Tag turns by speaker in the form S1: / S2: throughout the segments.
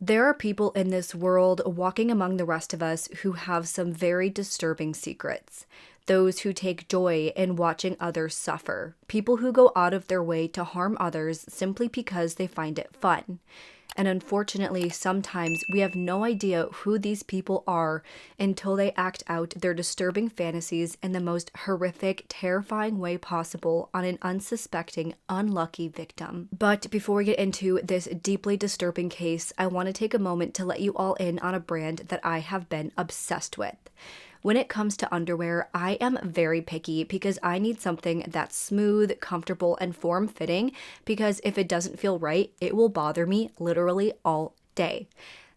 S1: There are people in this world walking among the rest of us who have some very disturbing secrets. Those who take joy in watching others suffer. People who go out of their way to harm others simply because they find it fun. And unfortunately, sometimes we have no idea who these people are until they act out their disturbing fantasies in the most horrific, terrifying way possible on an unsuspecting, unlucky victim. But before we get into this deeply disturbing case, I want to take a moment to let you all in on a brand that I have been obsessed with. When it comes to underwear, I am very picky because I need something that's smooth, comfortable, and form-fitting, because if it doesn't feel right, it will bother me literally all day.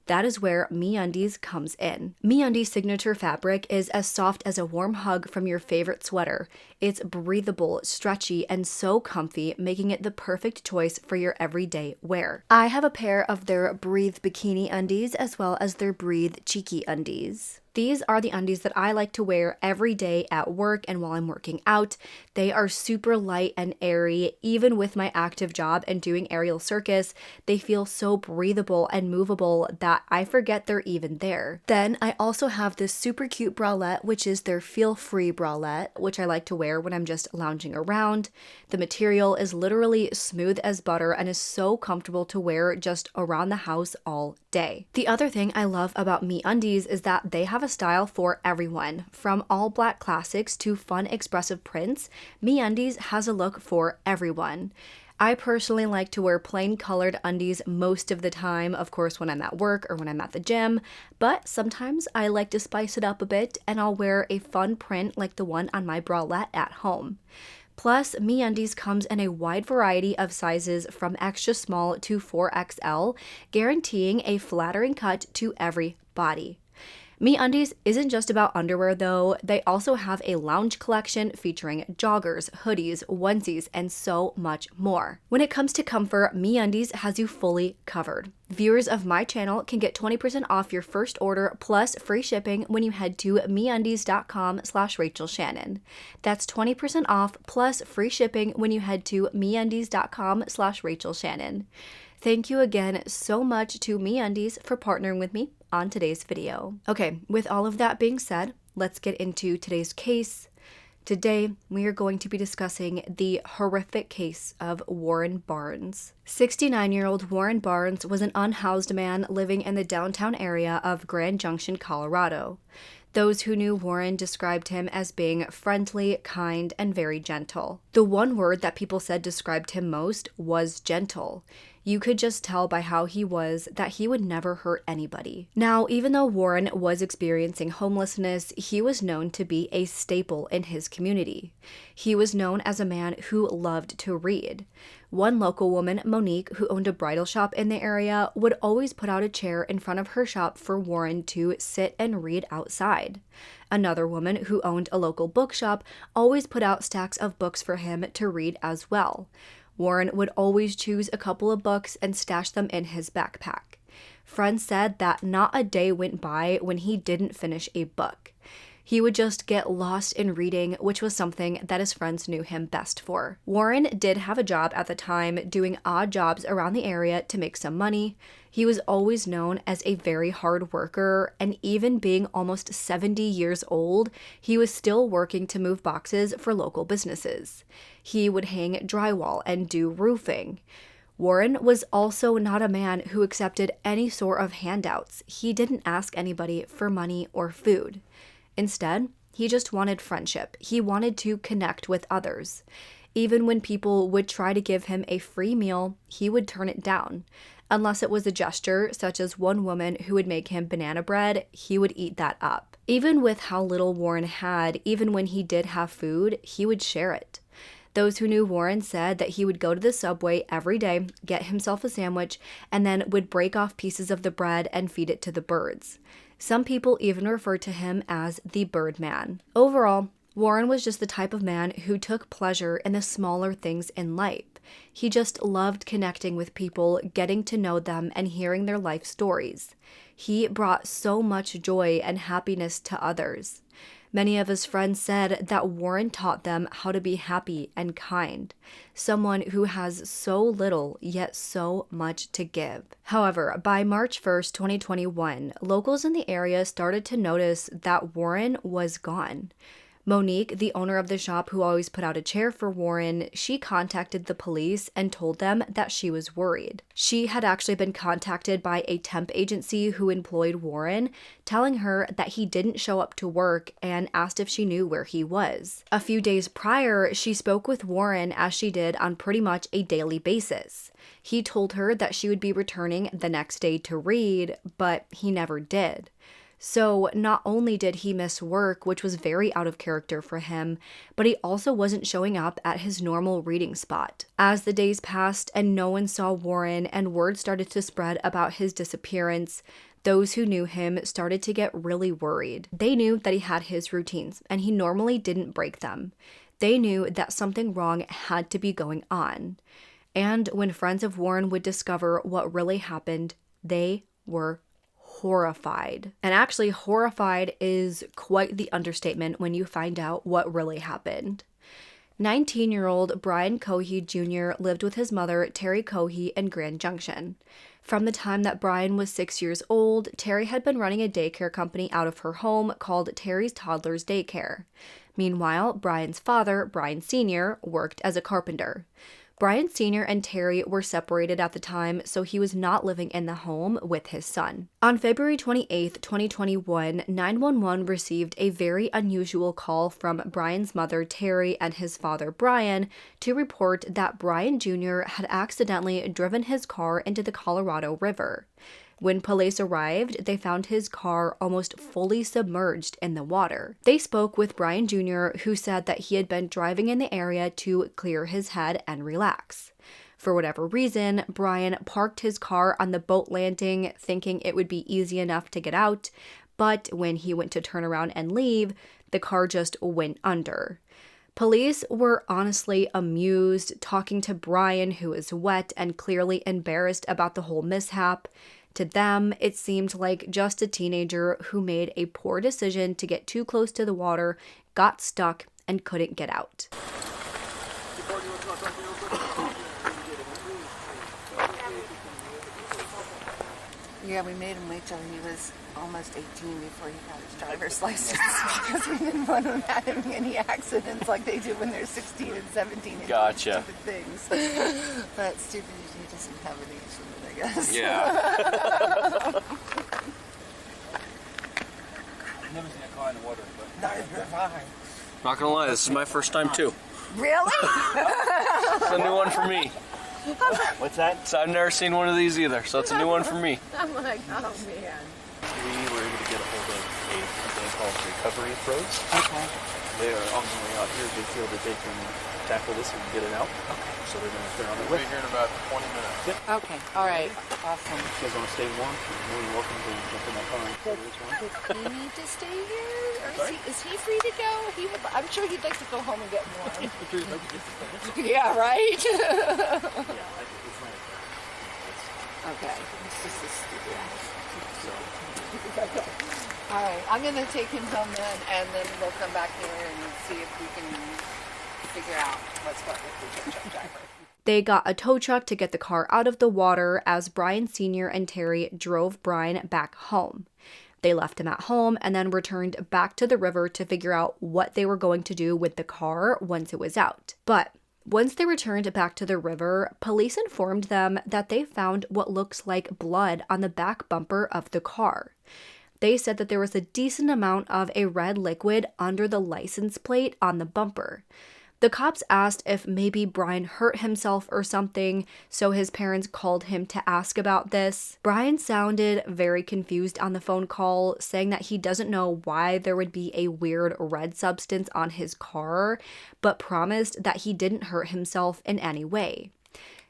S1: That is where MeUndies comes in. MeUndies' signature fabric is as soft as a warm hug from your favorite sweater. It's breathable, stretchy, and so comfy, making it the perfect choice for your everyday wear. I have a pair of their Breathe Bikini undies as well as their Breathe Cheeky undies. These are the undies that I like to wear every day at work and while I'm working out. They are super light and airy. Even with my active job and doing aerial circus, they feel so breathable and movable that I forget they're even there. Then I also have this super cute bralette, which is their Feel Free bralette, which I like to wear when I'm just lounging around. The material is literally smooth as butter and is so comfortable to wear just around the house all day. The other thing I love about MeUndies is that they have a style for everyone. From all black classics to fun expressive prints, MeUndies has a look for everyone. I personally like to wear plain colored undies most of the time, of course when I'm at work or when I'm at the gym, but sometimes I like to spice it up a bit and I'll wear a fun print like the one on my bralette at home. Plus, MeUndies comes in a wide variety of sizes from extra small to 4XL, guaranteeing a flattering cut to every body. MeUndies isn't just about underwear though, they also have a lounge collection featuring joggers, hoodies, onesies, and so much more. When it comes to comfort, MeUndies has you fully covered. Viewers of my channel can get 20% off your first order plus free shipping when you head to MeUndies.com/RachelShannon. That's 20% off plus free shipping when you head to MeUndies.com/RachelShannon. Thank you again so much to MeUndies for partnering with me on today's video. Okay, with all of that being said, let's get into today's case. Today, we are going to be discussing the horrific case of Warren Barnes. 69-year-old Warren Barnes was an unhoused man living in the downtown area of Grand Junction, Colorado. Those who knew Warren described him as being friendly, kind, and very gentle. The one word that people said described him most was gentle. You could just tell by how he was that he would never hurt anybody. Now, even though Warren was experiencing homelessness, he was known to be a staple in his community. He was known as a man who loved to read. One local woman, Monique, who owned a bridal shop in the area, would always put out a chair in front of her shop for Warren to sit and read outside. Another woman, who owned a local bookshop, always put out stacks of books for him to read as well. Warren would always choose a couple of books and stash them in his backpack. Friends said that not a day went by when he didn't finish a book. He would just get lost in reading, which was something that his friends knew him best for. Warren did have a job at the time, doing odd jobs around the area to make some money. He was always known as a very hard worker, and even being almost 70 years old, he was still working to move boxes for local businesses. He would hang drywall and do roofing. Warren was also not a man who accepted any sort of handouts. He didn't ask anybody for money or food. Instead, he just wanted friendship. He wanted to connect with others. Even when people would try to give him a free meal, he would turn it down. Unless it was a gesture, such as one woman who would make him banana bread, he would eat that up. Even with how little Warren had, even when he did have food, he would share it. Those who knew Warren said that he would go to the Subway every day, get himself a sandwich, and then would break off pieces of the bread and feed it to the birds. Some people even referred to him as the Birdman. Overall, Warren was just the type of man who took pleasure in the smaller things in life. He just loved connecting with people, getting to know them, and hearing their life stories. He brought so much joy and happiness to others. Many of his friends said that Warren taught them how to be happy and kind, someone who has so little yet so much to give. However, by March 1st, 2021, locals in the area started to notice that Warren was gone. Monique, the owner of the shop who always put out a chair for Warren, she contacted the police and told them that she was worried. She had actually been contacted by a temp agency who employed Warren, telling her that he didn't show up to work and asked if she knew where he was. A few days prior, she spoke with Warren as she did on pretty much a daily basis. He told her that she would be returning the next day to read, but he never did. So not only did he miss work, which was very out of character for him, but he also wasn't showing up at his normal reading spot. As the days passed and no one saw Warren and word started to spread about his disappearance, those who knew him started to get really worried. They knew that he had his routines and he normally didn't break them. They knew that something wrong had to be going on. And when friends of Warren would discover what really happened, they were horrified. And actually, horrified is quite the understatement when you find out what really happened. 19-year-old Brian Cohey Jr. lived with his mother, Terry Cohey, in Grand Junction. From the time that Brian was 6 years old, Terry had been running a daycare company out of her home called Terry's Toddlers Daycare. Meanwhile, Brian's father, Brian Sr., worked as a carpenter. Brian Sr. and Terry were separated at the time, so he was not living in the home with his son. On February 28, 2021, 911 received a very unusual call from Brian's mother, Terry, and his father, Brian, to report that Brian Jr. had accidentally driven his car into the Colorado River. When police arrived, they found his car almost fully submerged in the water. They spoke with Brian Jr., who said that he had been driving in the area to clear his head and relax. For whatever reason, Brian parked his car on the boat landing, thinking it would be easy enough to get out, but when he went to turn around and leave, the car just went under. Police were honestly amused, talking to Brian, who is wet and clearly embarrassed about the whole mishap. To them, it seemed like just a teenager who made a poor decision to get too close to the water, got stuck, and couldn't get out.
S2: Yeah, we made him wait till he was almost 18 before he got his driver's license because we didn't want him having any accidents like they do when they're 16 and 17 and
S3: Gotcha.
S2: doing stupid things. But stupid, he doesn't have an age limit, I guess.
S3: Yeah.
S4: Never seen a car in the water, but
S2: Neither have I.
S3: Not gonna lie, this is my first time too.
S2: Really?
S3: It's a new one for me.
S4: what's that?
S3: So I've never seen one of these either, so it's a new one for me.
S2: I'm like, oh man.
S4: We were able to get a hold of a company called Recovery Pros.
S2: Okay.
S4: They are on the way out here. They feel that they can tackle this and get it out. Okay. So they're on their way.
S5: We'll be here in about 20 minutes.
S4: Yep.
S2: Okay. All right. Awesome.
S4: If you guys want to stay warm, you're more than welcome to jump in that car and go this one.
S2: Does he need to stay here? Or is he free to go? I'm sure he'd like to go home and get warm. Yeah, right?
S4: Yeah, it's not
S2: Okay. It's just a stupid ass.
S4: so.
S2: Okay. All right. I'm going to take him home then, and then we'll come back here and see if we can figure out what's what with the tow truck driver.
S1: They got a tow truck to get the car out of the water as Brian Sr. and Terry drove Brian back home. They left him at home and then returned back to the river to figure out what they were going to do with the car once it was out. But once they returned back to the river, police informed them that they found what looks like blood on the back bumper of the car. They said that there was a decent amount of a red liquid under the license plate on the bumper. The cops asked if maybe Brian hurt himself or something, so his parents called him to ask about this. Brian sounded very confused on the phone call, saying that he doesn't know why there would be a weird red substance on his car, but promised that he didn't hurt himself in any way.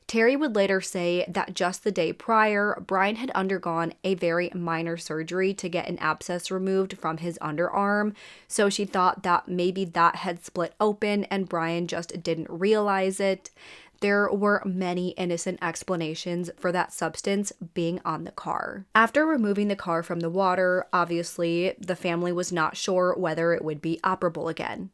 S1: Terry would later say that just the day prior, Brian had undergone a very minor surgery to get an abscess removed from his underarm, so she thought that maybe that had split open and Brian just didn't realize it. there were many innocent explanations for that substance being on the car. After removing the car from the water, obviously, the family was not sure whether it would be operable again.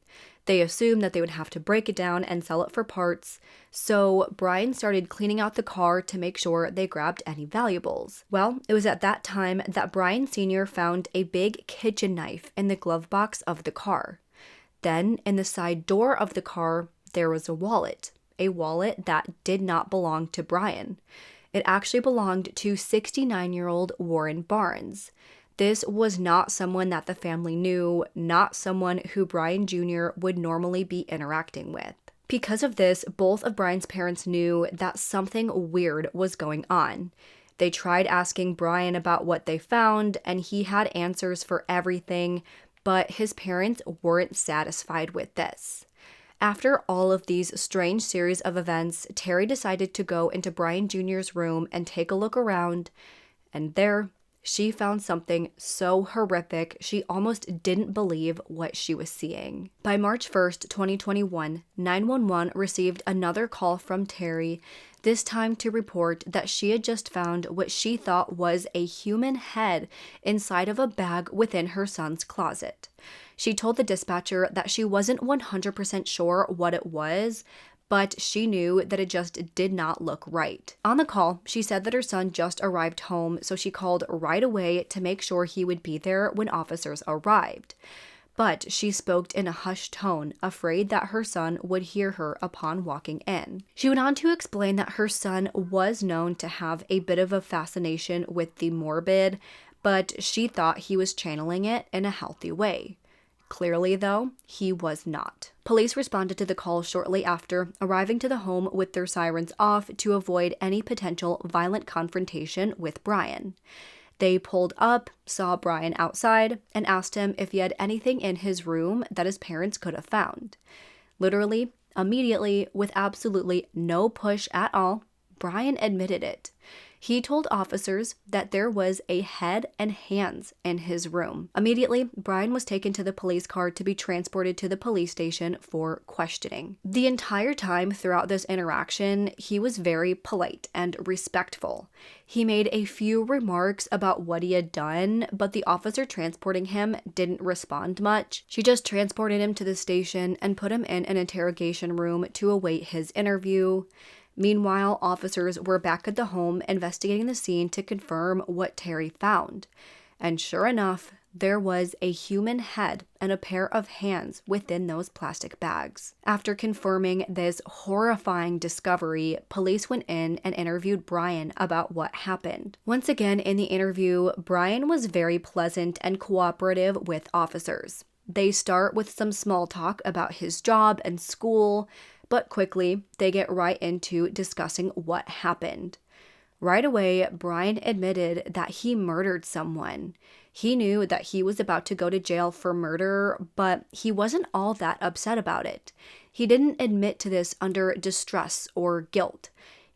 S1: They assumed that they would have to break it down and sell it for parts, so Brian started cleaning out the car to make sure they grabbed any valuables. Well, it was at that time that Brian Sr. found a big kitchen knife in the glove box of the car. Then, in the side door of the car, there was a wallet that did not belong to Brian. It actually belonged to 69-year-old Warren Barnes. This was not someone that the family knew, not someone who Brian Jr. would normally be interacting with. Because of this, both of Brian's parents knew that something weird was going on. They tried asking Brian about what they found, and he had answers for everything, but his parents weren't satisfied with this. After all of these strange series of events, Terry decided to go into Brian Jr.'s room and take a look around, and there, she found something so horrific she almost didn't believe what she was seeing. By March 1st, 2021, 911 received another call from Terry, this time to report that she had just found what she thought was a human head inside of a bag within her son's closet. She told the dispatcher that she wasn't 100% sure what it was, but she knew that it just did not look right. On the call, she said that her son just arrived home, so she called right away to make sure he would be there when officers arrived. But she spoke in a hushed tone, afraid that her son would hear her upon walking in. She went on to explain that her son was known to have a bit of a fascination with the morbid, but she thought he was channeling it in a healthy way. Clearly, though, he was not. Police responded to the call shortly after, arriving to the home with their sirens off to avoid any potential violent confrontation with Brian. They pulled up, saw Brian outside, and asked him if he had anything in his room that his parents could have found. Literally, immediately, with absolutely no push at all, Brian admitted it. He told officers that there was a head and hands in his room. Immediately, Brian was taken to the police car to be transported to the police station for questioning. The entire time throughout this interaction, he was very polite and respectful. He made a few remarks about what he had done, but the officer transporting him didn't respond much. She just transported him to the station and put him in an interrogation room to await his interview. Meanwhile, officers were back at the home investigating the scene to confirm what Terry found. And sure enough, there was a human head and a pair of hands within those plastic bags. After confirming this horrifying discovery, police went in and interviewed Brian about what happened. Once again, in the interview, Brian was very pleasant and cooperative with officers. They start with some small talk about his job and school, but quickly, they get right into discussing what happened. Right away, Brian admitted that he murdered someone. He knew that he was about to go to jail for murder, but he wasn't all that upset about it. He didn't admit to this under distress or guilt.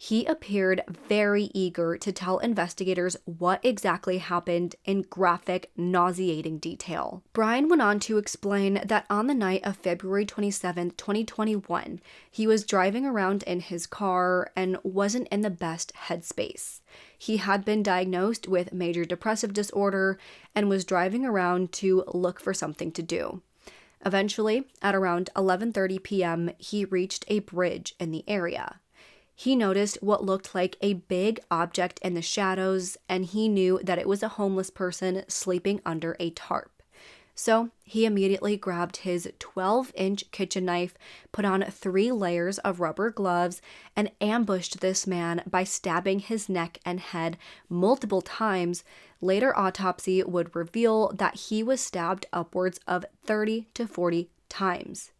S1: He appeared very eager to tell investigators what exactly happened in graphic, nauseating detail. Brian went on to explain that on the night of February 27, 2021, he was driving around in his car and wasn't in the best headspace. He had been diagnosed with major depressive disorder and was driving around to look for something to do. Eventually, at around 11:30 p.m., he reached a bridge in the area. He noticed what looked like a big object in the shadows, and he knew that it was a homeless person sleeping under a tarp. So he immediately grabbed his 12-inch kitchen knife, put on 3 layers of rubber gloves, and ambushed this man by stabbing his neck and head multiple times. Later autopsy would reveal that he was stabbed upwards of 30 to 40 times.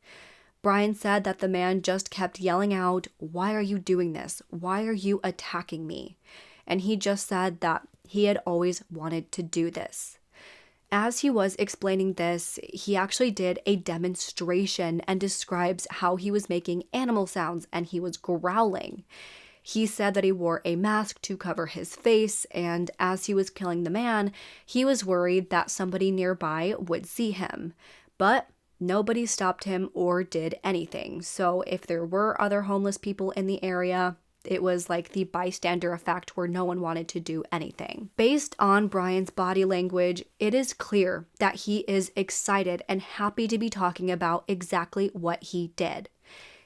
S1: Brian said that the man just kept yelling out, "Why are you doing this? Why are you attacking me?" And he just said that he had always wanted to do this. As he was explaining this, he actually did a demonstration and describes how he was making animal sounds and he was growling. He said that he wore a mask to cover his face, and as he was killing the man, he was worried that somebody nearby would see him. But Nobody stopped him or did anything. So if there were other homeless people in the area, it was like the bystander effect where no one wanted to do anything. Based on Brian's body language, it is clear that he is excited and happy to be talking about exactly what he did.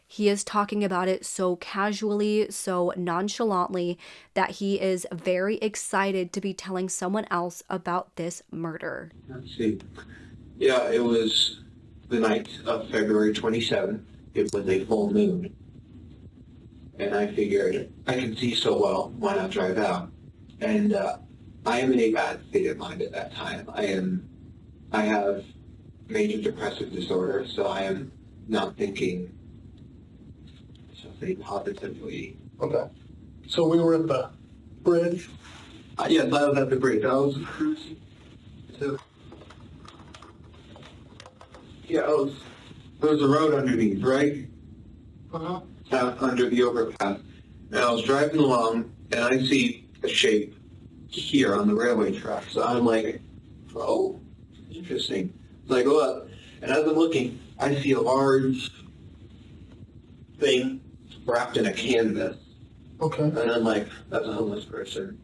S1: He is talking about it so casually, so nonchalantly, that he is very excited to be telling someone else about this murder.
S5: Let's see. Yeah, it was the night of February 27th. It was a full moon. And I figured, I can see so well, why not drive out? And I am in a bad state of mind at that time. I have major depressive disorder, so I am not thinking, shall I say, positively.
S6: Okay. So we were at the bridge.
S5: Yes, I was at the bridge. I was cruising. So, yeah, there was a road underneath, right?
S6: Uh-huh.
S5: Out under the overpass. And I was driving along, and I see a shape here on the railway track. So I'm like, oh, interesting. So I go up, and as I'm looking, I see a large thing wrapped in a canvas.
S6: Okay.
S5: And I'm like, that's a homeless person.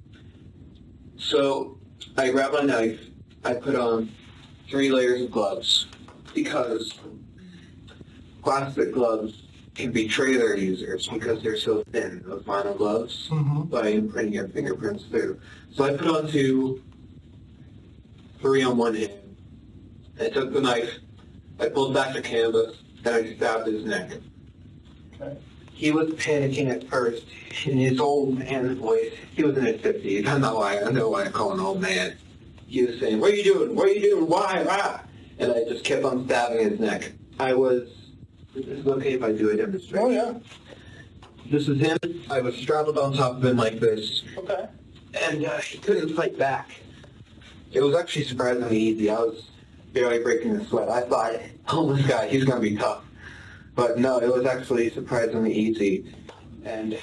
S5: So I grab my knife, I put on 3 layers of gloves, because plastic gloves can betray their users because they're so thin, those vinyl gloves, by imprinting your fingerprints through. So I put on 3 on one hand. I took the knife, I pulled back the canvas, and I stabbed his neck.
S6: Okay.
S5: He was panicking at first in his old man voice. He was in his 50s. I know why I call him an old man. He was saying, "What are you doing? What are you doing? Why? Ah!" And I just kept on stabbing his neck. Is it okay if I do a demonstration?
S6: Oh, yeah.
S5: This is him. I was straddled on top of him like this.
S6: Okay.
S5: And he couldn't fight back. It was actually surprisingly easy. I was barely breaking a sweat. I thought, homeless guy, he's going to be tough. But no, it was actually surprisingly easy. And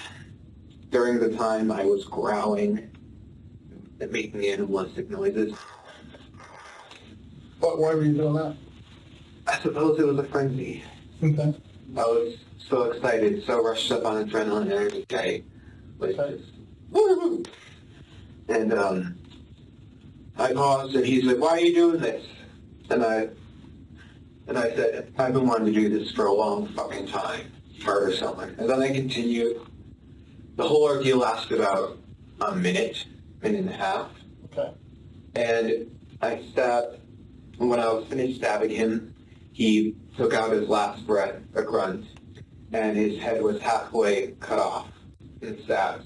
S5: during the time, I was growling and making animalistic noises.
S6: Why were you doing that?
S5: I suppose it was a frenzy.
S6: Okay.
S5: I was so excited, so rushed up on adrenaline, and every guy was just, woo! And I paused, and he's like, "Why are you doing this?" And I said, "I've been wanting to do this for a long fucking time, murder someone." And then I continued. The whole ordeal lasted about a minute and a half.
S6: Okay.
S5: And when I was finished stabbing him, he took out his last breath, a grunt, and his head was halfway cut off in stabs.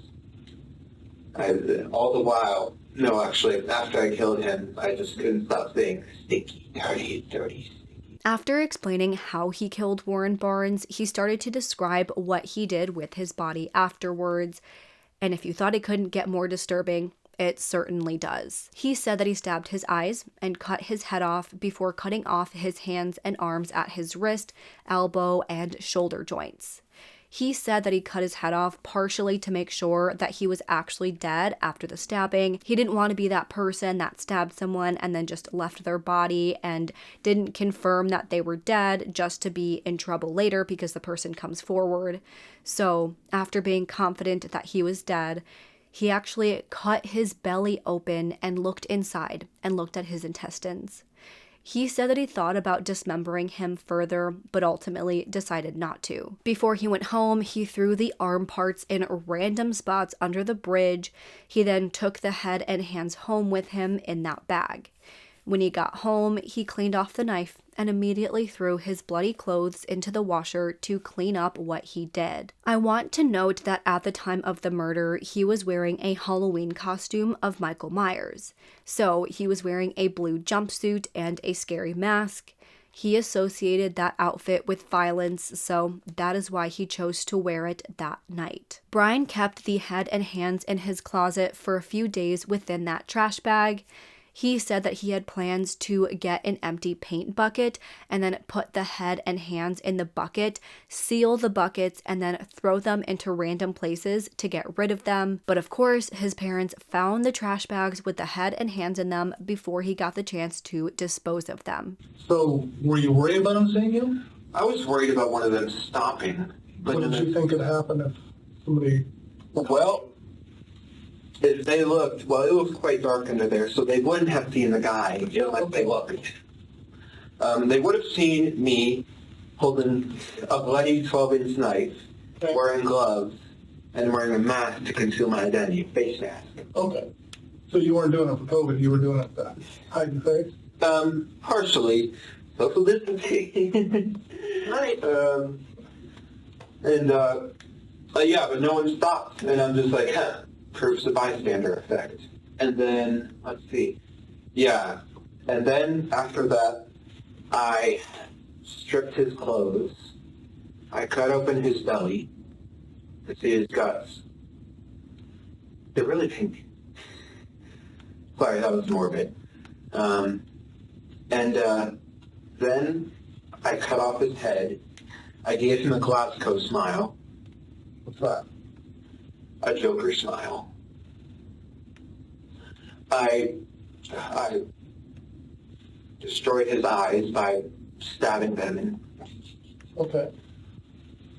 S5: All the while, no, actually, after I killed him, I just couldn't stop saying, "Sticky, dirty, dirty."
S1: After explaining how he killed Warren Barnes, he started to describe what he did with his body afterwards. And if you thought it couldn't get more disturbing, it certainly does. He said that he stabbed his eyes and cut his head off before cutting off his hands and arms at his wrist, elbow, and shoulder joints. He said that he cut his head off partially to make sure that he was actually dead after the stabbing. He didn't want to be that person that stabbed someone and then just left their body and didn't confirm that they were dead just to be in trouble later because the person comes forward. So after being confident that he was dead, he actually cut his belly open and looked inside and looked at his intestines. He said that he thought about dismembering him further, but ultimately decided not to. Before he went home, he threw the arm parts in random spots under the bridge. He then took the head and hands home with him in that bag. When he got home, he cleaned off the knife and immediately threw his bloody clothes into the washer to clean up what he did. I want to note that at the time of the murder, he was wearing a Halloween costume of Michael Myers. So he was wearing a blue jumpsuit and a scary mask. He associated that outfit with violence, so that is why he chose to wear it that night. Brian kept the head and hands in his closet for a few days within that trash bag. He said that he had plans to get an empty paint bucket and then put the head and hands in the bucket, seal the buckets, and then throw them into random places to get rid of them. But of course, his parents found the trash bags with the head and hands in them before he got the chance to dispose of them.
S6: So, were you worried about them seeing you?
S5: I was worried about one of them stopping. But
S6: What did you think would happen if somebody...
S5: Well, if they looked, well, it was quite dark under there, so they wouldn't have seen the guy unless they looked. They would have seen me holding a bloody 12-inch knife, wearing gloves, and wearing a mask to conceal my identity, face mask.
S6: Okay. So you weren't doing it for COVID, you were doing it to hide your face?
S5: Partially. Social distancing. Yeah, but no one stopped, and I'm just like, huh, proves the bystander effect. And then, let's see, yeah, and then after that, I stripped his clothes, I cut open his belly to see his guts. They're really pink. Sorry, that was morbid. Then I cut off his head. I gave him a Glasgow smile.
S6: What's that?
S5: A Joker smile. I destroyed his eyes by stabbing them in.
S6: Okay.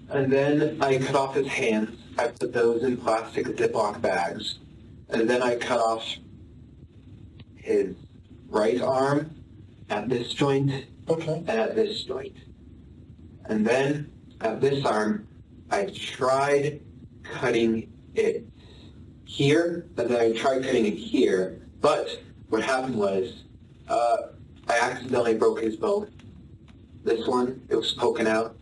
S5: And then I cut off his hands. I put those in plastic Ziploc bags. And then I cut off his right arm at this joint
S6: Okay.
S5: and at this joint. And then at this arm, I tried cutting it here, and then I tried cutting it here. But what happened was, I accidentally broke his bone. This one, it was poking out.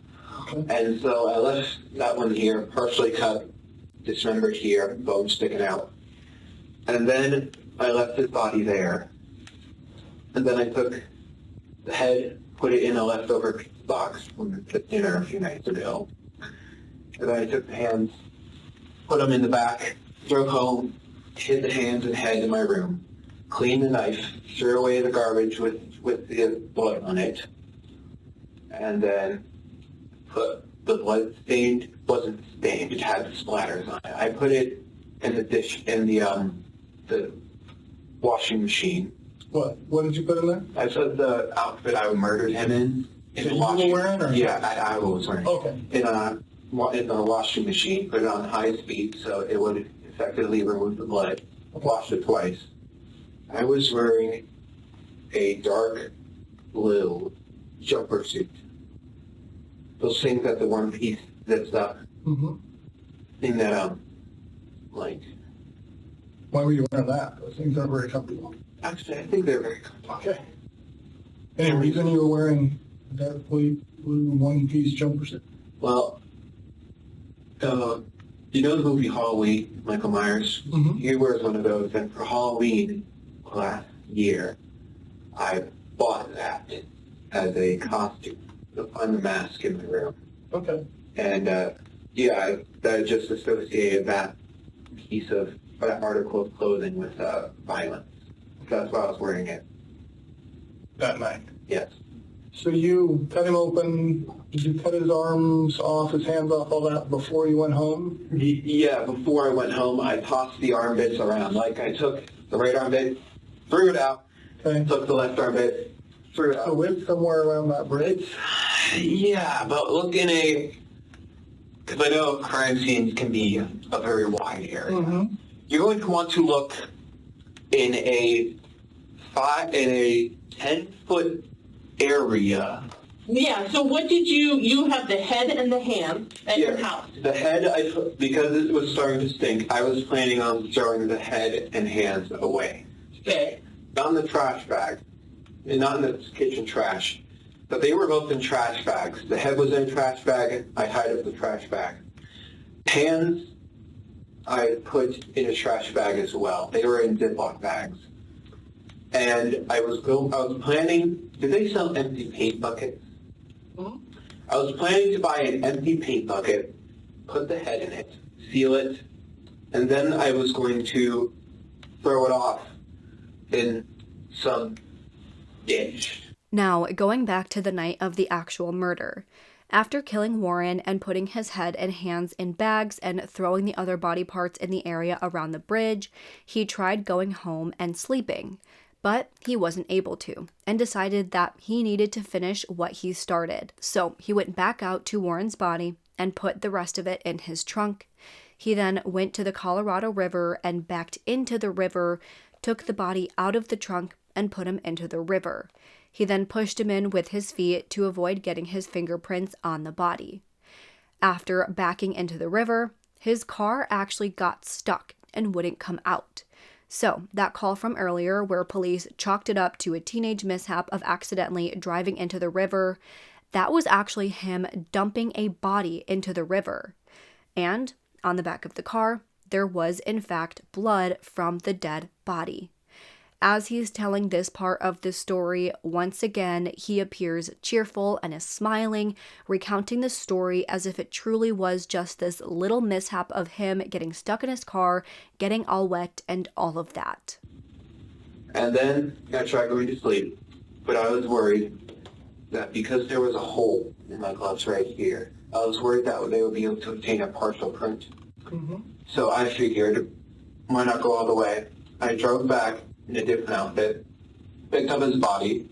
S6: Okay.
S5: And so I left that one here, partially cut, dismembered here, bone sticking out. And then I left his body there. And then I took the head, put it in a leftover pizza box from the dinner a few nights ago. And then I took the hands, put them in the back, drove home, hid the hands and head in my room, cleaned the knife, threw away the garbage with the blood on it, and then put the blood stained, wasn't stained, it had splatters on it. I put it in the dish, in the washing machine.
S6: What did you put in there?
S5: I put the outfit I murdered him in
S6: So
S5: the
S6: you
S5: washing.
S6: were wearing, or?
S5: Yeah, I was wearing.
S6: Okay.
S5: In the washing machine, put it on high speed so it would effectively remove the blood. Washed it twice. I was wearing a dark blue jumper suit. Those things that the one piece zips up.
S6: Mm-hmm.
S5: Thing that like.
S6: Why were you wearing that? Those things aren't very comfortable.
S5: Actually, I think they're very comfortable.
S6: Okay. Any reason you were wearing that blue one-piece jumper suit?
S5: Well, you know the movie Halloween, Michael Myers?
S6: Mm-hmm.
S5: He wears one of those, and for Halloween last year, I bought that as a costume to find the mask in my room.
S6: Okay.
S5: And, I just associated that that article of clothing with violence. So that's why I was wearing it.
S6: That night.
S5: Yes.
S6: So you cut him open, did you cut his arms off, his hands off, all that before you went home?
S5: Yeah, before I went home, I tossed the arm bits around. Like, I took the right arm bit, threw it out,
S6: Okay.
S5: took the left arm bit, threw it out.
S6: So it's somewhere around that bridge?
S5: Yeah, but look because I know crime scenes can be a very wide area.
S6: Mm-hmm.
S5: You're going to want to look in a 10-foot area.
S7: Yeah, so what did you have the head and the hand at your house?
S5: The head, because it was starting to stink, I was planning on throwing the head and hands away.
S7: Okay.
S5: Not in the trash bag, and not in the kitchen trash, but they were both in trash bags. The head was in a trash bag, I hid up the trash bag. Hands, I put in a trash bag as well. They were in Ziploc bags. And I was planning, did they sell empty paint buckets?
S7: Mm-hmm.
S5: I was planning to buy an empty paint bucket, put the head in it, seal it, and then I was going to throw it off in some ditch.
S1: Now, going back to the night of the actual murder. After killing Warren and putting his head and hands in bags and throwing the other body parts in the area around the bridge, he tried going home and sleeping. But he wasn't able to, and decided that he needed to finish what he started. So he went back out to Warren's body and put the rest of it in his trunk. He then went to the Colorado River and backed into the river, took the body out of the trunk, and put him into the river. He then pushed him in with his feet to avoid getting his fingerprints on the body. After backing into the river, his car actually got stuck and wouldn't come out. So, that call from earlier where police chalked it up to a teenage mishap of accidentally driving into the river, that was actually him dumping a body into the river. And on the back of the car, there was in fact blood from the dead body. As he's telling this part of the story, once again, he appears cheerful and is smiling, recounting the story as if it truly was just this little mishap of him getting stuck in his car, getting all wet, and all of that.
S5: And then I tried going to sleep, but I was worried that because there was a hole in my gloves right here, I was worried that they would be able to obtain a partial print. So I figured, why not go all the way? I drove back in a different outfit, picked up his body,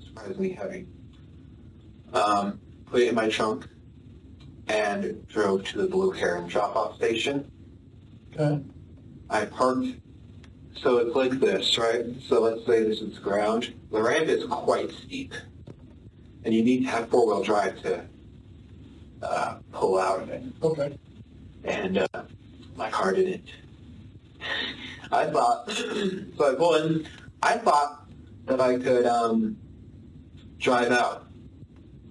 S5: surprisingly heavy, put it in my trunk, and drove to the Blue Heron drop-off station.
S6: Okay.
S5: I parked, so it's like this, right? So let's say this is ground. The ramp is quite steep, and you need to have four-wheel drive to pull out of it.
S6: Okay.
S5: And my car didn't. I thought, so I pulled in, I thought that I could drive out.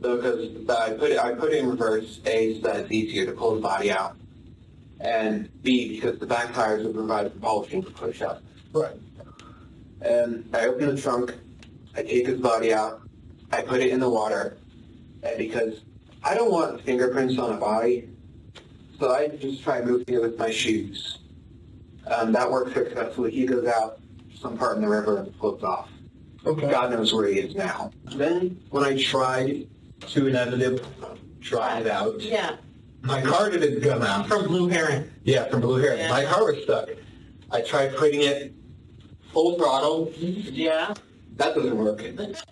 S5: Because I put it in reverse, A, so that it's easier to pull the body out. And B, because the back tires would provide propulsion to push up.
S6: Right.
S5: And I open the trunk, I take his body out, I put it in the water, and because I don't want fingerprints on a body, so I just try moving it with my shoes. That works successfully. He goes out some part in the river and floats off.
S6: Okay.
S5: God knows where he is now. Then, when I tried to inevitably drive out,
S7: Yeah,
S5: my car didn't come out.
S7: from Blue Heron.
S5: Yeah, from Blue Heron.
S7: Yeah.
S5: My car was stuck. I tried putting it full throttle.
S7: Yeah.
S5: That doesn't work.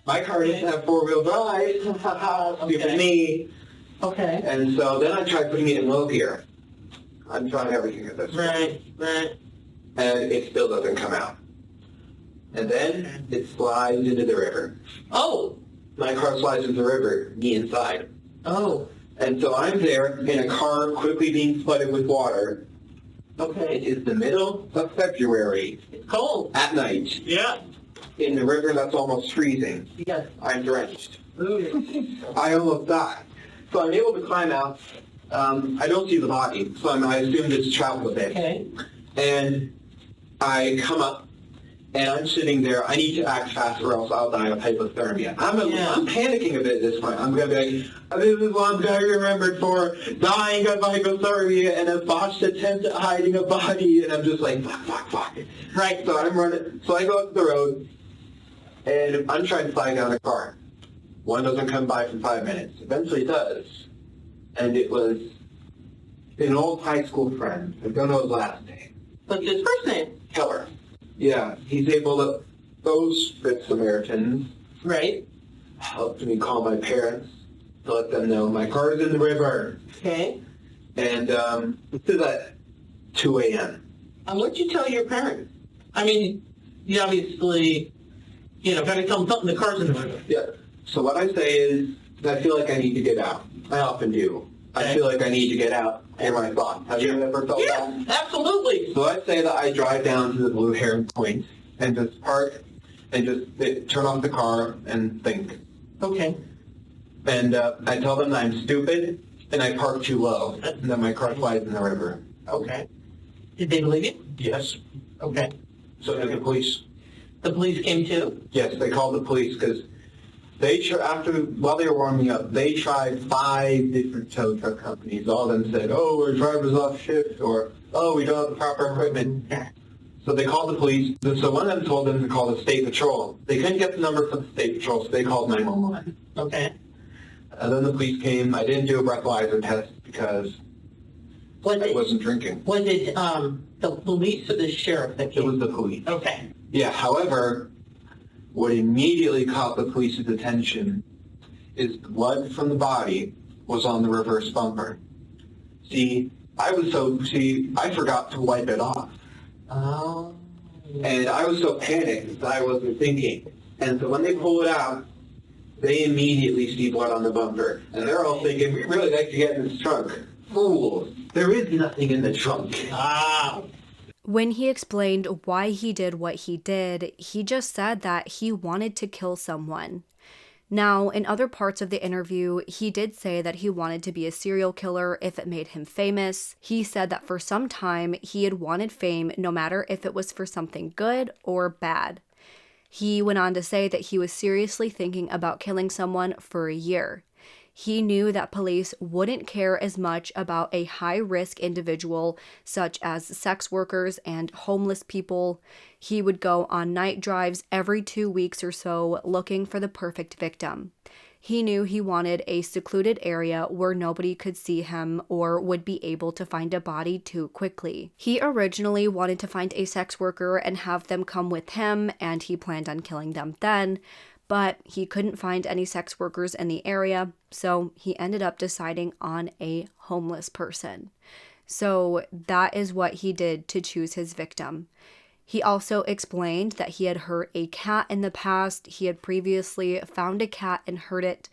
S5: My car didn't have four-wheel drive. Stupid me.
S7: Okay.
S5: And so then I tried putting it in low gear. I'm trying everything at this point.
S7: Right.
S5: And it still doesn't come out. And then it slides into the river.
S7: Oh.
S5: My car slides into the river, me inside.
S7: Oh.
S5: And so I'm there in a car quickly being flooded with water. It
S7: Okay.
S5: is the middle of February
S7: It's cold.
S5: at night
S7: Yeah.
S5: in the river that's almost freezing.
S7: Yes.
S5: I'm drenched.
S7: Ooh.
S5: I almost died. So I'm able to climb out. I don't see the body, so I assumed it's traveled a bit.
S7: Okay.
S5: And I come up, and I'm sitting there. I need to act fast or else I'll die of hypothermia. I'm panicking a bit at this point. I'm going to be like, this is what I'm going to be remembered for, dying of hypothermia and a botched attempt at hiding a body. And I'm just like, fuck. Right, so I'm running. So I go up the road, and I'm trying to fly down a car. One doesn't come by for 5 minutes. Eventually it does. And it was an old high school friend. I don't know his last name.
S7: What's his first name?
S5: Keller. Yeah, he's able to, those good Samaritans
S7: Right.
S5: helped me call my parents to let them know my car is in the river.
S7: Okay.
S5: And this is at 2 a.m.
S7: And what'd you tell your parents? I mean, you obviously, got to tell them something. The car's in the river.
S5: Yeah. So what I say is, I feel like I need to get out. I often do. I feel like I need to get out. And my thought. Have you ever felt that?
S7: Yeah, absolutely.
S5: So I say that I drive down to the Blue Heron Point and just park and just turn off the car and think.
S7: Okay.
S5: And I tell them that I'm stupid and I park too low and that my car slides in the river.
S7: Okay. Did they believe you?
S5: Yes.
S7: Okay.
S5: So did the police.
S7: The police came too?
S5: Yes, they called the police because while they were warming me up, they tried 5 different tow truck companies. All of them said, oh, we're drivers off shift, or, oh, we don't have the proper equipment. So they called the police. So one of them told them to call the state patrol. They couldn't get the number from the state patrol, so they called 911.
S7: Okay.
S5: And then the police came. I didn't do a breathalyzer test because I wasn't drinking.
S7: Was it the police or the sheriff that
S5: It
S7: came?
S5: was the police.
S7: Okay.
S5: Yeah, however, what immediately caught the police's attention is blood from the body was on the reverse bumper. I forgot to wipe it off.
S7: Oh.
S5: And I was so panicked that I wasn't thinking. And so when they pull it out, they immediately see blood on the bumper. And they're all thinking, we'd really like to get in this trunk. Fools. There is nothing in the trunk.
S7: Ah.
S1: When he explained why he did what he did, he just said that he wanted to kill someone. Now, in other parts of the interview, he did say that he wanted to be a serial killer if it made him famous. He said that for some time, he had wanted fame no matter if it was for something good or bad. He went on to say that he was seriously thinking about killing someone for a year. He knew that police wouldn't care as much about a high-risk individual such as sex workers and homeless people. He would go on night drives every 2 weeks or so looking for the perfect victim. He knew he wanted a secluded area where nobody could see him or would be able to find a body too quickly. He originally wanted to find a sex worker and have them come with him, and he planned on killing them then. But he couldn't find any sex workers in the area, so he ended up deciding on a homeless person. So that is what he did to choose his victim. He also explained that he had hurt a cat in the past. He had previously found a cat and hurt it,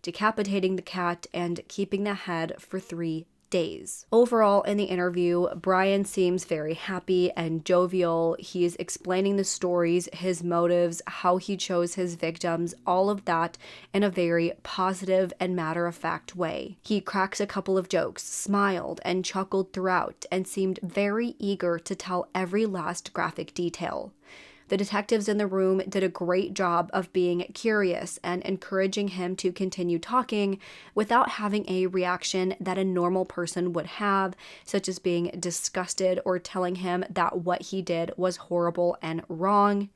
S1: decapitating the cat and keeping the head for 3 days. Overall, in the interview, Brian seems very happy and jovial. He is explaining the stories, his motives, how he chose his victims, all of that in a very positive and matter-of-fact way. He cracks a couple of jokes, smiled, and chuckled throughout, and seemed very eager to tell every last graphic detail. The detectives in the room did a great job of being curious and encouraging him to continue talking without having a reaction that a normal person would have, such as being disgusted or telling him that what he did was horrible and wrong.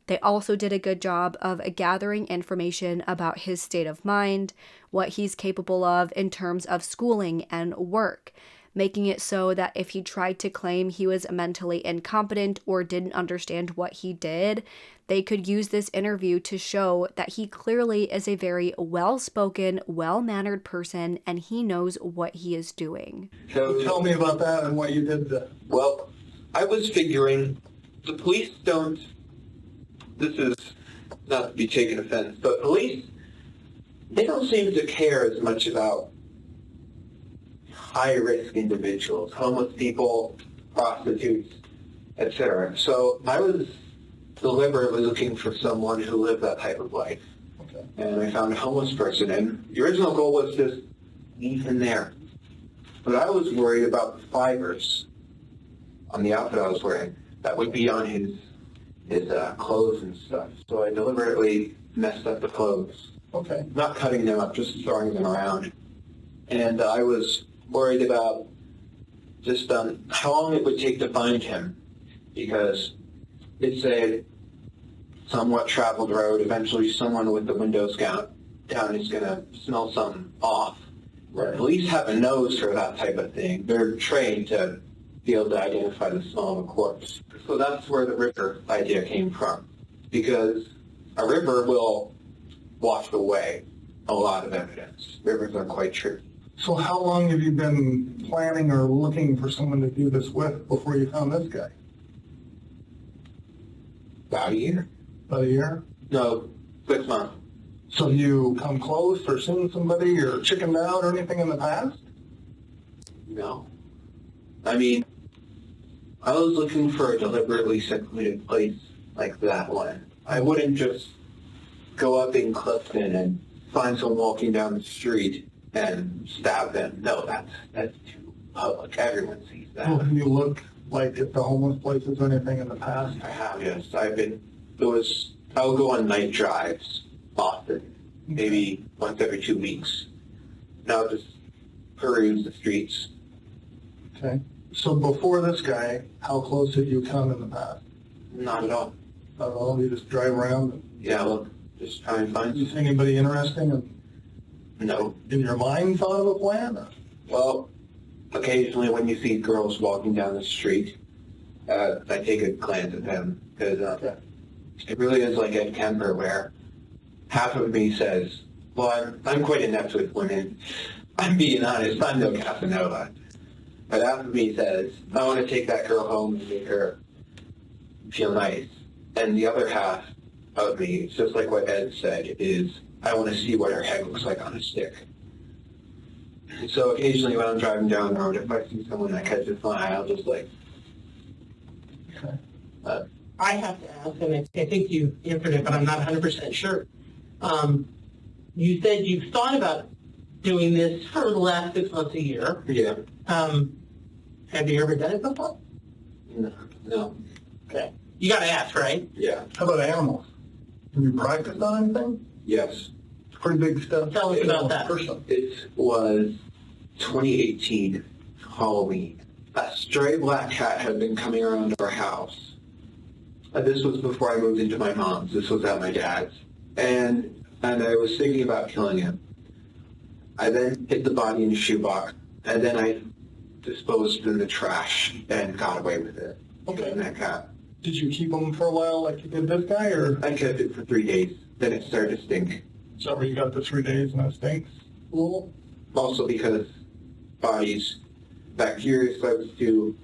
S1: They also did a good job of gathering information about his state of mind, what he's capable of in terms of schooling and work, making it so that if he tried to claim he was mentally incompetent or didn't understand what he did, they could use this interview to show that he clearly is a very well-spoken, well-mannered person, and he knows what he is doing.
S6: So tell me about that and what you did then.
S5: Well, I was figuring the police don't, this is not to be taken offense, but police, they don't seem to care as much about high-risk individuals, homeless people, prostitutes, etc. So I was deliberately looking for someone who lived that type of life.
S6: Okay.
S5: And I found a homeless person, and the original goal was just leave him there. But I was worried about the fibers on the outfit I was wearing that would be on his clothes and stuff. So I deliberately messed up the clothes.
S6: Okay.
S5: Not cutting them up, just throwing them around. And I was worried about just how long it would take to find him, because it's a somewhat traveled road. Eventually someone with the windows down is going to smell something off.
S6: Right.
S5: Police have a nose for that type of thing. They're trained to be able to identify the smell of a corpse. So that's where the river idea came from, because a river will wash away a lot of evidence. Rivers are quite tricky.
S6: So how long have you been planning or looking for someone to do this with before you found this guy?
S5: About a year.
S6: About a year?
S5: No, 6 months.
S6: So you come close or seen somebody or chickened out or anything in the past?
S5: No. I mean, I was looking for a deliberately secluded place like that one. I wouldn't just go up in Clifton and find someone walking down the street and stab them. No, that's too public. Everyone sees that.
S6: Well, have you looked like at the homeless places or anything in the past?
S5: I have, yes. I would go on night drives often, maybe once every 2 weeks. Now just peruse the streets.
S6: Okay. So before this guy, how close had you come in the past?
S5: Not at all.
S6: Not at all? You just drive around? And
S5: Yeah, look, just try and find
S6: you see anybody interesting and
S5: No.
S6: in your mind thought of a plan? Or?
S5: Well, occasionally when you see girls walking down the street, I take a glance at them because it really is like Ed Kemper where half of me says, well, I'm quite inept with women. I'm being honest, I'm no Casanova. But half of me says, I want to take that girl home and make her feel nice. And the other half of me, just like what Ed said, is I want to see what her head looks like on a stick. So occasionally when I'm driving down the road, if I see someone that catches my eye, I'll just like...
S7: I have to ask, and I think you answered it, but I'm not 100% sure. You said you've thought about doing this for the last 6 months, a year.
S5: Yeah.
S7: Have you ever done it before?
S5: No.
S7: Okay. You got to ask, right?
S5: Yeah.
S6: How about animals? Have you practiced on anything?
S5: Yes.
S6: It's pretty big stuff.
S7: Tell us about that.
S6: Person.
S5: It was 2018 Halloween. A stray black cat had been coming around our house. This was before I moved into my mom's. This was at my dad's. And I was thinking about killing him. I then hid the body in a shoebox, and then I disposed it in the trash and got away with it.
S6: Okay.
S5: And that cat.
S6: Did you keep them for a while like you did this guy, or
S5: I kept it for 3 days. Then it started to stink.
S6: is that where you got the 3 days and it stinks?
S7: Well,
S5: Also because bodies, bacteria starts to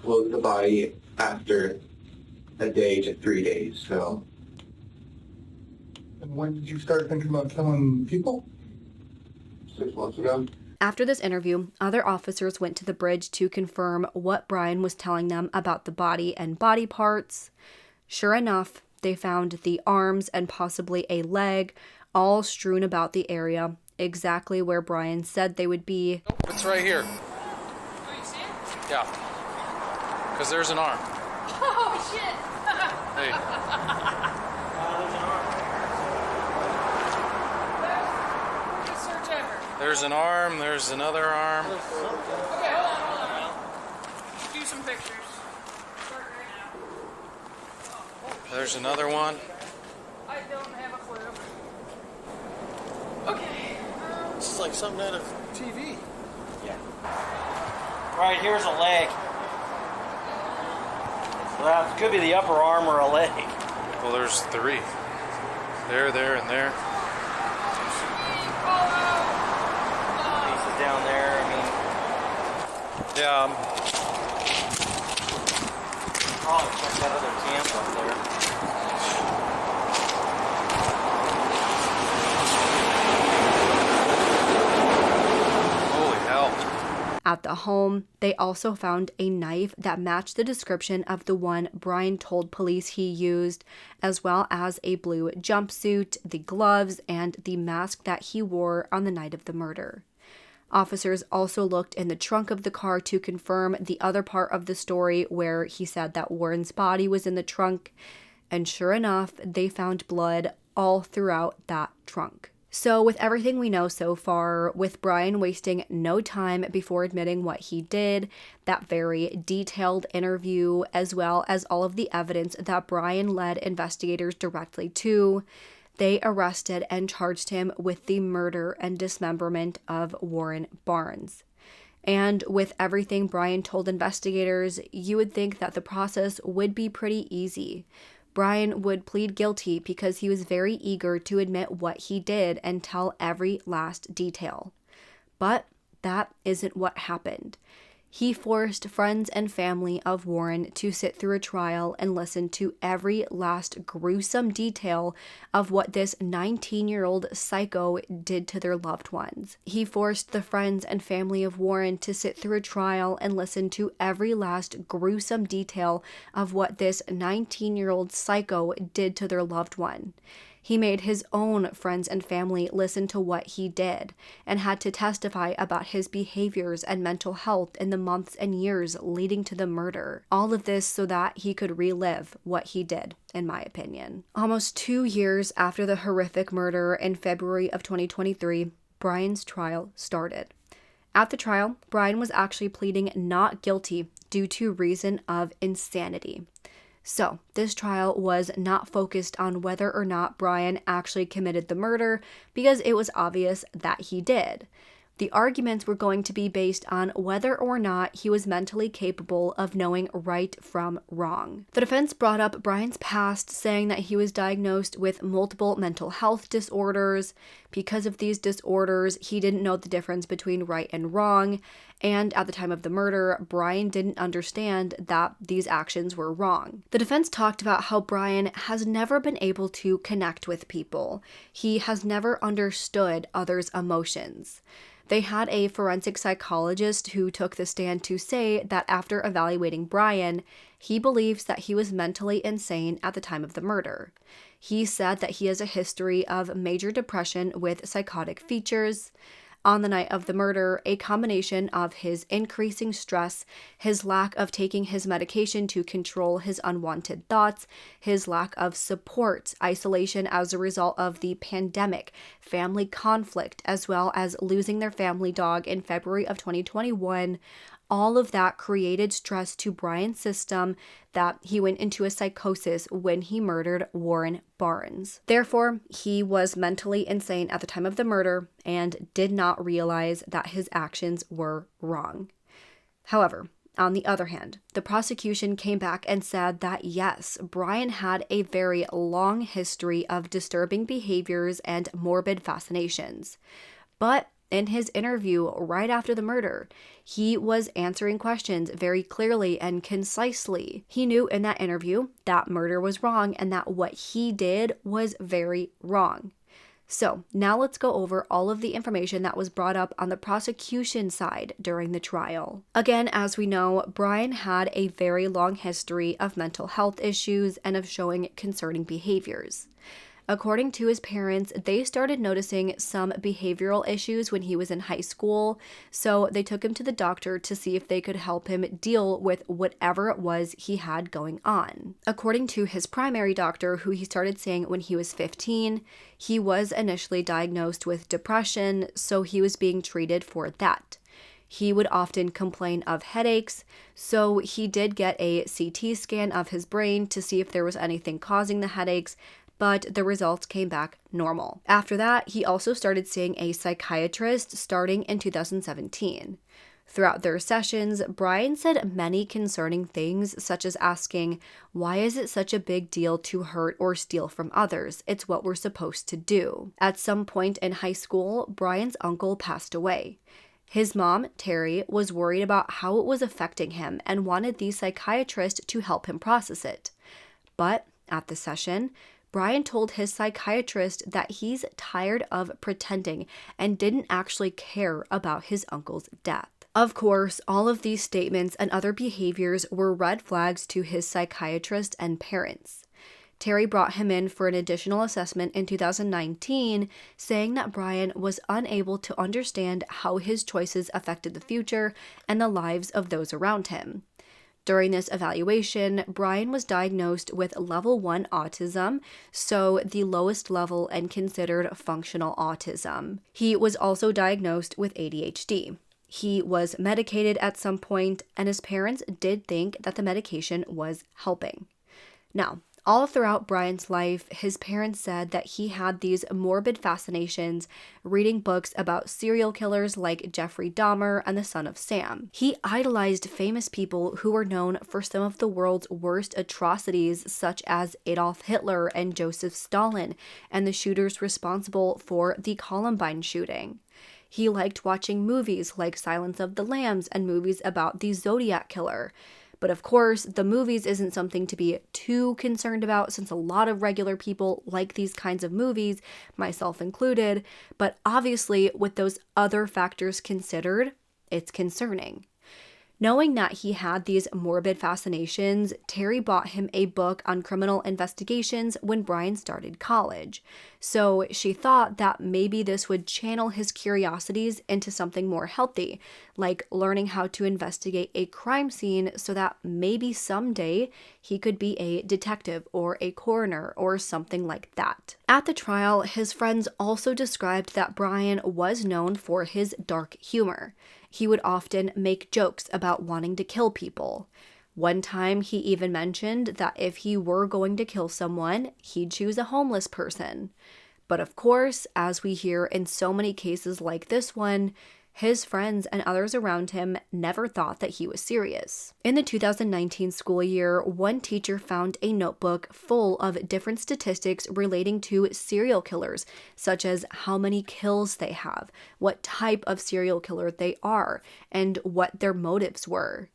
S5: float the body after a day to 3 days. So
S6: And when did you start thinking about killing people?
S5: 6 months ago.
S1: After this interview, other officers went to the bridge to confirm what Brian was telling them about the body and body parts. Sure enough, they found the arms and possibly a leg all strewn about the area, exactly where Brian said they would be.
S8: It's right here. Oh, you see it? Yeah. Because there's an arm.
S9: Oh, shit.
S8: Hey. There's an arm, there's another arm.
S9: Okay, hold on. Do some pictures. Start right now.
S8: There's another one.
S9: I don't have a clue. Okay.
S4: This is like something out of TV.
S10: Right, here's a leg. So that could be the upper arm or a leg.
S8: Well, there's 3. There, and there.
S10: Pieces down there, I mean.
S8: Yeah,
S10: Probably check that other camp up there.
S8: holy hell.
S1: At the home, they also found a knife that matched the description of the one Brian told police he used, as well as a blue jumpsuit, the gloves, and the mask that he wore on the night of the murder. Officers also looked in the trunk of the car to confirm the other part of the story where he said that Warren's body was in the trunk, and sure enough, they found blood all throughout that trunk. So with everything we know so far, with Brian wasting no time before admitting what he did, that very detailed interview, as well as all of the evidence that Brian led investigators directly to, they arrested and charged him with the murder and dismemberment of Warren Barnes. And with everything Brian told investigators, you would think that the process would be pretty easy. Brian would plead guilty because he was very eager to admit what he did and tell every last detail. But that isn't what happened. He forced friends and family of Warren to sit through a trial and listen to every last gruesome detail of what this 19-year-old psycho did to their loved ones. He forced the friends and family of Warren to sit through a trial and listen to every last gruesome detail of what this 19-year-old psycho did to their loved one. He made his own friends and family listen to what he did and had to testify about his behaviors and mental health in the months and years leading to the murder. All of this so that he could relive what he did, in my opinion. Almost 2 years after the horrific murder in February of 2023, Brian's trial started. At the trial, Brian was actually pleading not guilty due to reason of insanity. So, this trial was not focused on whether or not Brian actually committed the murder, because it was obvious that he did. The arguments were going to be based on whether or not he was mentally capable of knowing right from wrong. The defense brought up Brian's past, saying that he was diagnosed with multiple mental health disorders. Because of these disorders, he didn't know the difference between right and wrong, and at the time of the murder, Brian didn't understand that these actions were wrong. The defense talked about how Brian has never been able to connect with people. He has never understood others' emotions. They had a forensic psychologist who took the stand to say that after evaluating Brian, he believes that he was mentally insane at the time of the murder. He said that he has a history of major depression with psychotic features. On the night of the murder, a combination of his increasing stress, his lack of taking his medication to control his unwanted thoughts, his lack of support, isolation as a result of the pandemic, family conflict, as well as losing their family dog in February of 2021, all of that created stress to Brian's system that he went into a psychosis when he murdered Warren Barnes. Therefore, he was mentally insane at the time of the murder and did not realize that his actions were wrong. However, on the other hand, the prosecution came back and said that yes, Brian had a very long history of disturbing behaviors and morbid fascinations. But in his interview right after the murder, he was answering questions very clearly and concisely. He knew in that interview that murder was wrong and that what he did was very wrong. So now let's go over all of the information that was brought up on the prosecution side during the trial. Again, as we know, Brian had a very long history of mental health issues and of showing concerning behaviors. According to his parents, they started noticing some behavioral issues when he was in high school, so they took him to the doctor to see if they could help him deal with whatever it was he had going on. According to his primary doctor, who he started seeing when he was 15, he was initially diagnosed with depression, so he was being treated for that. He would often complain of headaches, so he did get a CT scan of his brain to see if there was anything causing the headaches, but the results came back normal. After that, he also started seeing a psychiatrist starting in 2017. Throughout their sessions, Brian said many concerning things, such as asking, "Why is it such a big deal to hurt or steal from others? It's what we're supposed to do." At some point in high school, Brian's uncle passed away. His mom, Terry, was worried about how it was affecting him and wanted the psychiatrist to help him process it. But at the session, Brian told his psychiatrist that he's tired of pretending and didn't actually care about his uncle's death. Of course, all of these statements and other behaviors were red flags to his psychiatrist and parents. Terry brought him in for an additional assessment in 2019, saying that Brian was unable to understand how his choices affected the future and the lives of those around him. During this evaluation, Brian was diagnosed with level 1 autism, so the lowest level and considered functional autism. He was also diagnosed with ADHD. He was medicated at some point, and his parents did think that the medication was helping. Now, all throughout Brian's life, his parents said that he had these morbid fascinations, reading books about serial killers like Jeffrey Dahmer and the Son of Sam. He idolized famous people who were known for some of the world's worst atrocities, such as Adolf Hitler and Joseph Stalin, and the shooters responsible for the Columbine shooting. He liked watching movies like Silence of the Lambs and movies about the Zodiac Killer. But of course, the movies isn't something to be too concerned about, since a lot of regular people like these kinds of movies, myself included. But obviously, with those other factors considered, it's concerning. Knowing that he had these morbid fascinations, Terry bought him a book on criminal investigations when Brian started college. So she thought that maybe this would channel his curiosities into something more healthy, like learning how to investigate a crime scene so that maybe someday he could be a detective or a coroner or something like that. At the trial, his friends also described that Brian was known for his dark humor. He would often make jokes about wanting to kill people. One time, he even mentioned that if he were going to kill someone, he'd choose a homeless person. But of course, as we hear in so many cases like this one, his friends and others around him never thought that he was serious. In the 2019 school year, one teacher found a notebook full of different statistics relating to serial killers, such as how many kills they have, what type of serial killer they are, and what their motives were.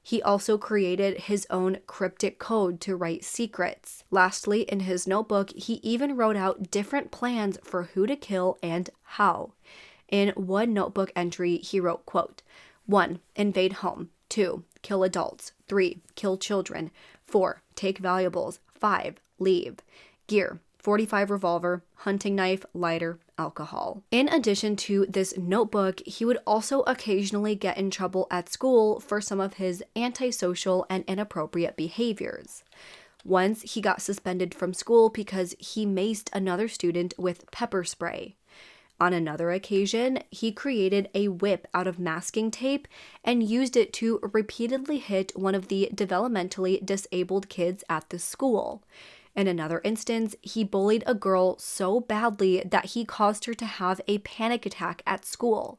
S1: He also created his own cryptic code to write secrets. Lastly, in his notebook, he even wrote out different plans for who to kill and how. In one notebook entry, he wrote, quote, 1. Invade home. 2. Kill adults. 3. Kill children. 4. Take valuables. 5. Leave. Gear. 45 revolver, hunting knife, lighter, alcohol. In addition to this notebook, he would also occasionally get in trouble at school for some of his antisocial and inappropriate behaviors. Once, he got suspended from school because he maced another student with pepper spray. On another occasion, he created a whip out of masking tape and used it to repeatedly hit one of the developmentally disabled kids at the school. In another instance, he bullied a girl so badly that he caused her to have a panic attack at school.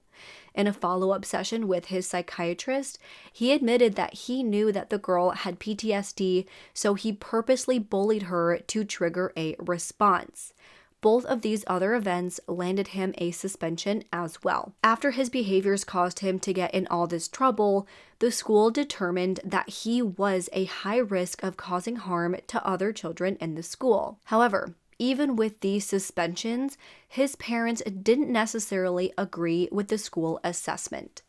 S1: In a follow-up session with his psychiatrist, he admitted that he knew that the girl had PTSD, so he purposely bullied her to trigger a response. Both of these other events landed him a suspension as well. After his behaviors caused him to get in all this trouble, the school determined that he was a high risk of causing harm to other children in the school. However, even with these suspensions, his parents didn't necessarily agree with the school assessment.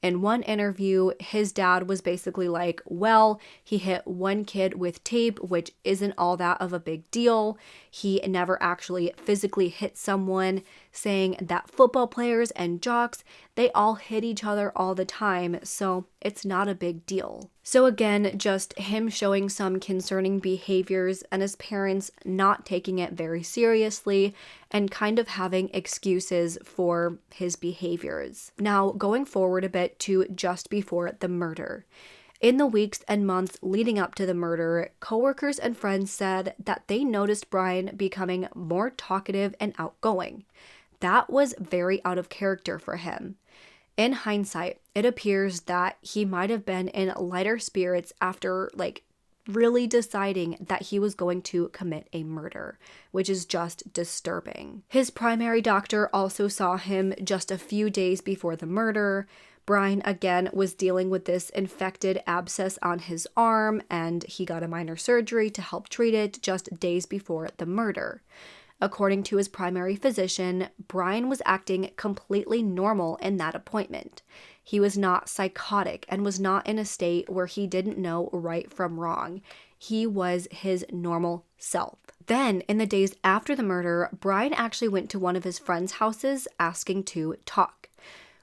S1: In one interview, his dad was basically like, well, he hit one kid with tape, which isn't all that of a big deal. He never actually physically hit someone, saying that football players and jocks, they all hit each other all the time, so it's not a big deal. So again, just him showing some concerning behaviors and his parents not taking it very seriously and kind of having excuses for his behaviors. Now, going forward a bit to just before the murder. In the weeks and months leading up to the murder, coworkers and friends said that they noticed Brian becoming more talkative and outgoing. That was very out of character for him. In hindsight, it appears that he might have been in lighter spirits after, really deciding that he was going to commit a murder, which is just disturbing. His primary doctor also saw him just a few days before the murder. Brian, again, was dealing with this infected abscess on his arm, and he got a minor surgery to help treat it just days before the murder. According to his primary physician, Brian was acting completely normal in that appointment. He was not psychotic and was not in a state where he didn't know right from wrong. He was his normal self. Then, in the days after the murder, Brian actually went to one of his friends' houses asking to talk.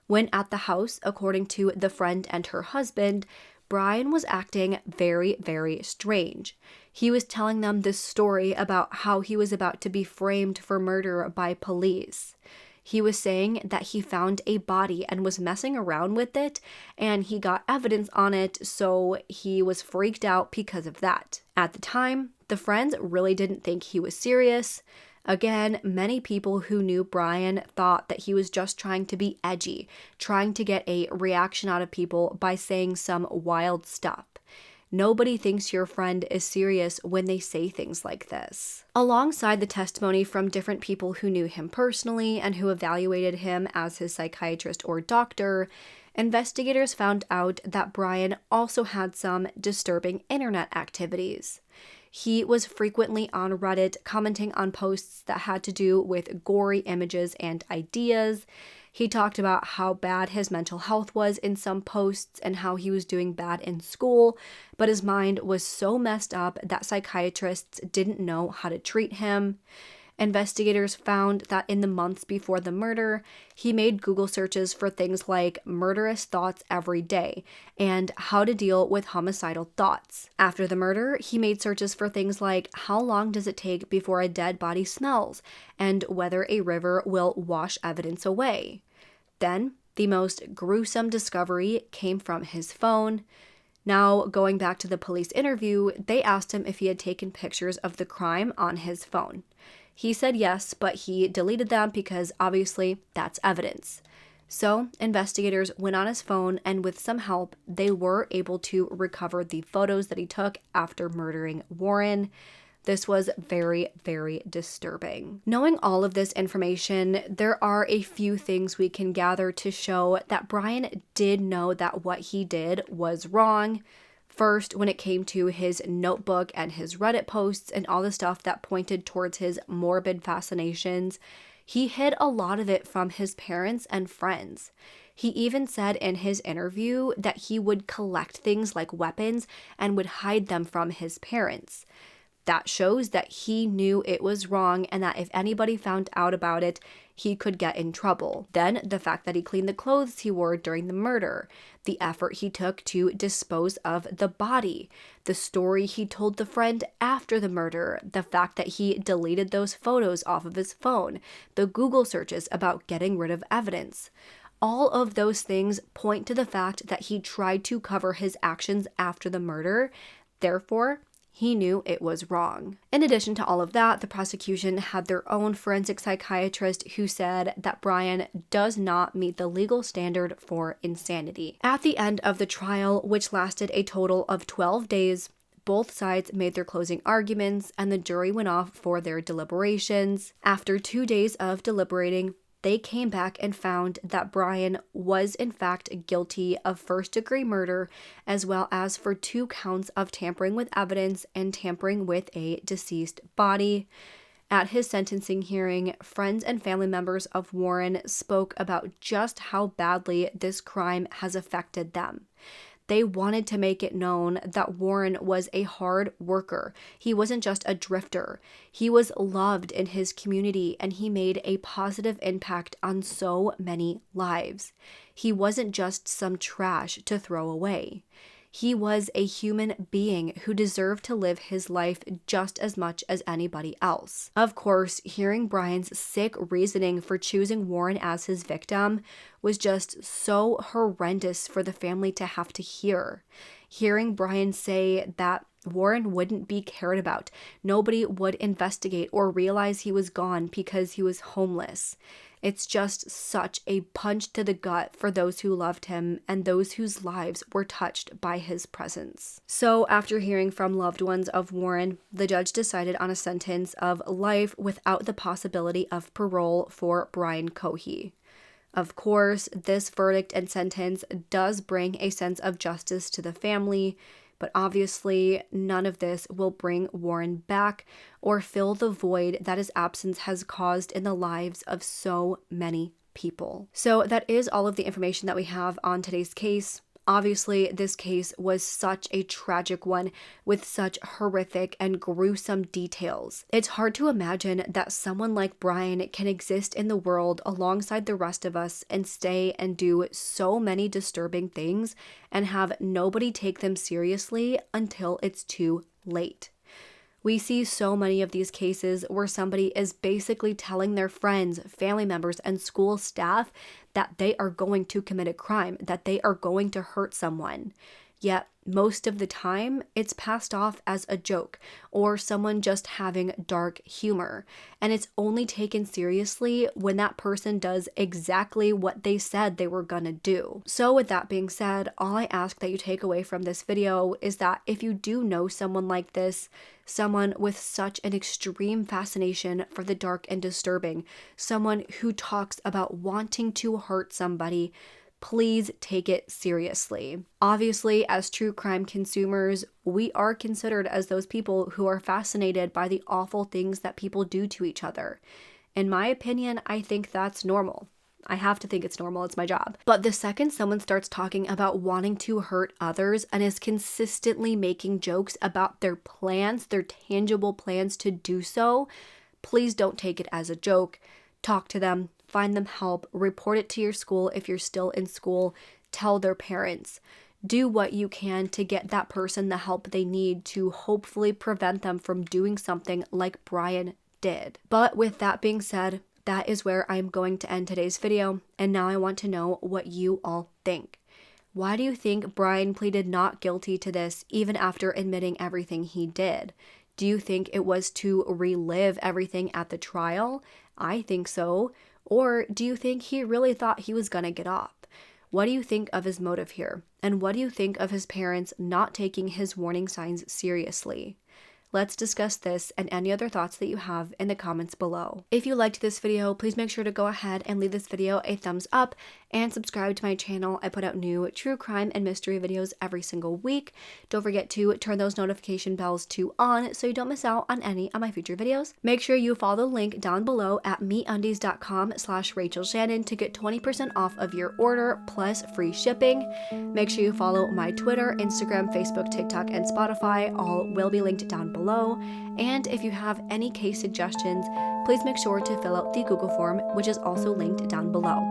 S1: When at the house, according to the friend and her husband, Brian was acting very, very strange. He was telling them this story about how he was about to be framed for murder by police. He was saying that he found a body and was messing around with it, and he got evidence on it, so he was freaked out because of that. At the time, the friends really didn't think he was serious. Again, many people who knew Brian thought that he was just trying to be edgy, trying to get a reaction out of people by saying some wild stuff. Nobody thinks your friend is serious when they say things like this. Alongside the testimony from different people who knew him personally and who evaluated him as his psychiatrist or doctor, investigators found out that Brian also had some disturbing internet activities. He was frequently on Reddit commenting on posts that had to do with gory images and ideas. He talked about how bad his mental health was in some posts and how he was doing bad in school, but his mind was so messed up that psychiatrists didn't know how to treat him. Investigators found that in the months before the murder, he made Google searches for things like murderous thoughts every day and how to deal with homicidal thoughts. After the murder, he made searches for things like how long does it take before a dead body smells and whether a river will wash evidence away. Then, The most gruesome discovery came from his phone. Now, going back to the police interview, they asked him if he had taken pictures of the crime on his phone. He said yes, but he deleted them because obviously that's evidence. So, investigators went on his phone, and with some help, they were able to recover the photos that he took after murdering Warren. This was very, very disturbing. Knowing all of this information, there are a few things we can gather to show that Brian did know that what he did was wrong. First, when it came to his notebook and his Reddit posts and all the stuff that pointed towards his morbid fascinations, he hid a lot of it from his parents and friends. He even said in his interview that he would collect things like weapons and would hide them from his parents. That shows that he knew it was wrong and that if anybody found out about it, he could get in trouble. Then the fact that he cleaned the clothes he wore during the murder, the effort he took to dispose of the body, the story he told the friend after the murder, the fact that he deleted those photos off of his phone, the Google searches about getting rid of evidence. All of those things point to the fact that he tried to cover his actions after the murder. Therefore, he knew it was wrong. In addition to all of that, the prosecution had their own forensic psychiatrist who said that Brian does not meet the legal standard for insanity. At the end of the trial, which lasted a total of 12 days, both sides made their closing arguments and the jury went off for their deliberations. After 2 days of deliberating, they came back and found that Brian was in fact guilty of first-degree murder, as well as for 2 counts of tampering with evidence and tampering with a deceased body. At his sentencing hearing, friends and family members of Warren spoke about just how badly this crime has affected them. They wanted to make it known that Warren was a hard worker. He wasn't just a drifter. He was loved in his community and he made a positive impact on so many lives. He wasn't just some trash to throw away. He was a human being who deserved to live his life just as much as anybody else. Of course, hearing Brian's sick reasoning for choosing Warren as his victim was just so horrendous for the family to have to hear. Hearing Brian say that Warren wouldn't be cared about, nobody would investigate or realize he was gone because he was homeless. It's just such a punch to the gut for those who loved him and those whose lives were touched by his presence. So after hearing from loved ones of Warren, the judge decided on a sentence of life without the possibility of parole for Brian Cohey. Of course, this verdict and sentence does bring a sense of justice to the family, but obviously none of this will bring Warren back or fill the void that his absence has caused in the lives of so many people. So that is all of the information that we have on today's case. Obviously, this case was such a tragic one with such horrific and gruesome details. It's hard to imagine that someone like Brian can exist in the world alongside the rest of us and stay and do so many disturbing things and have nobody take them seriously until it's too late. We see so many of these cases where somebody is basically telling their friends, family members, and school staff that they are going to commit a crime, that they are going to hurt someone. Yet, most of the time, it's passed off as a joke or someone just having dark humor. And it's only taken seriously when that person does exactly what they said they were gonna do. So with that being said, all I ask that you take away from this video is that if you do know someone like this, someone with such an extreme fascination for the dark and disturbing, someone who talks about wanting to hurt somebody, please take it seriously. Obviously, as true crime consumers, we are considered as those people who are fascinated by the awful things that people do to each other. In my opinion, I think that's normal. I have to think it's normal, it's my job. But the second someone starts talking about wanting to hurt others and is consistently making jokes about their plans, their tangible plans to do so, please don't take it as a joke. Talk to them. Find them help, report it to your school if you're still in school, tell their parents. Do what you can to get that person the help they need to hopefully prevent them from doing something like Brian did. But with that being said, that is where I'm going to end today's video, and now I want to know what you all think. Why do you think Brian pleaded not guilty to this even after admitting everything he did? Do you think it was to relive everything at the trial? I think so. Or do you think he really thought he was gonna get off? What do you think of his motive here? And what do you think of his parents not taking his warning signs seriously? Let's discuss this and any other thoughts that you have in the comments below. If you liked this video, please make sure to go ahead and leave this video a thumbs up and subscribe to my channel. I put out new true crime and mystery videos every single week. Don't forget to turn those notification bells to on so you don't miss out on any of my future videos. Make sure you follow the link down below at meundies.com/RachelShannon to get 20% off of your order plus free shipping. Make sure you follow my Twitter, Instagram, Facebook, TikTok, and Spotify. All will be linked down below. And if you have any case suggestions, please make sure to fill out the Google form, which is also linked down below.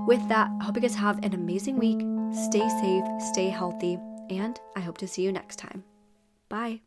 S1: With that, I hope you guys have an amazing week. Stay safe, stay healthy, and I hope to see you next time. Bye.